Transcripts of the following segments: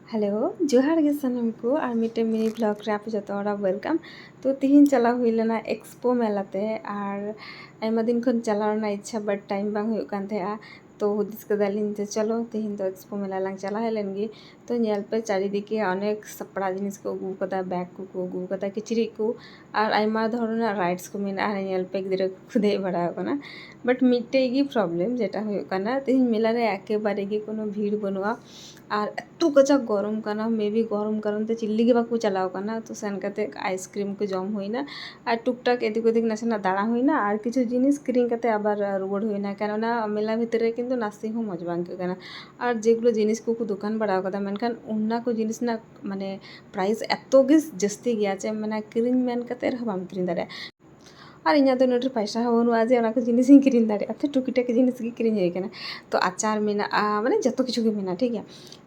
Hello जोहार गे सनम को और मिटे मिनी ब्लॉग रे आप जो वेलकम। तो तिहिन चला हुई लेना एक्सपो मेलाते और आयमा दिन खन चला इच्छा बट टाइम बांग हुई कान थे तो हुदिस कदालिन जे चलो तिहिन तो एक्सपो मेला लांग चला हेलेनगी। तो नेल पे चारिदिके अनेक सपड़ा जिनिस को अगू कदा बैग को अगू कदा किचरी को और आयमा धरना राइड्स को मेना नेल पे गिद्रा को दे बड़ा कना बट मिटे गी प्रॉब्लम जेटा हुई काना तिहिन मेला रे एकेबारे गी कोनो भीड़ बनुआ और एत्तो कजाक गरम काना मे बी गरम कारण ते चिल्ली के बाकू चलाव काना। तो सेन कते आइसक्रीम को जम हुईना और टुकटाक एदिक ओदिक नासेना दाड़ा हुईना और किछु जिनिस किरिंग कते आबार रुवाड़ हुईना केनना मेला भितर रे किन्तु नासे हो मज बांग आइकाव काना। और जेगुलो जिनिस को दुकान बड़ाव कदा मेनखान उन्ना को जिनिस ना माने प्राइस एत्तो गे जस्ती गया चे माने किरिंग मेन कते रह बाम किरिंग दाड़े और इना तो नोट पैसा बनुआ जे ओना को जिनिस किरिंग दाड़े तो टुकीटाक जिनिस गे किरिंग हुई काना। तो आचार मेना माने जतो किछु गे मेना ठीक है।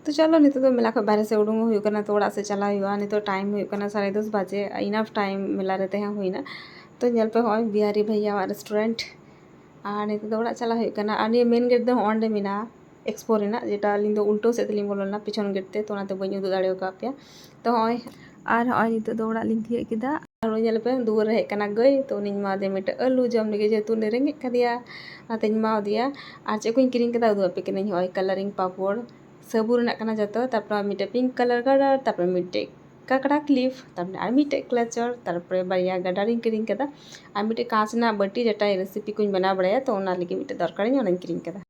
तो चलो नित तो मेला को बाहर से उडूंग हुई काना तो ओड़ा से चला हुआ नित टाइम हुई काना 10:30 बजे इनफ टाइम मेला रे तहे हुईना। तो नेल पे होय बिहारी भैया रेस्टोरेंट और नित तो ओड़ा चला हुई काना और ये मेन गेट दो ओंडे मेना एक्सपो रेना जेटा अलिंग दो उल्टो से तलिंग बोलना पिछन गेट ते तो ओनाते बई उदु दाड़े का पे तो होय और होय नित दो ओड़ा लिंग थिए किदा और नेल पे दुवर रे हेकना गई तो निñ मा दे मिटे आलू जम लगे जेतु ने रेंगे कदिया आतेñ मा दिया और चे कोñ किरिंग कदा उदु पे किने होय कलरिंग पापड़ सबू रेना कना जतो तारपर मिटे पिंक कलर गाडा तारपर मिटे काकड़ा क्लिप तारपर और मिटे क्लेचर तारपर बारिया गाडा रिंग किरिंग कदा और मिटे कांच ना बाटी जेटा रेसिपी कोñ बना बड़ाया तो ओना लगे मिटे दरकार ओनाñ किरिंग कदा।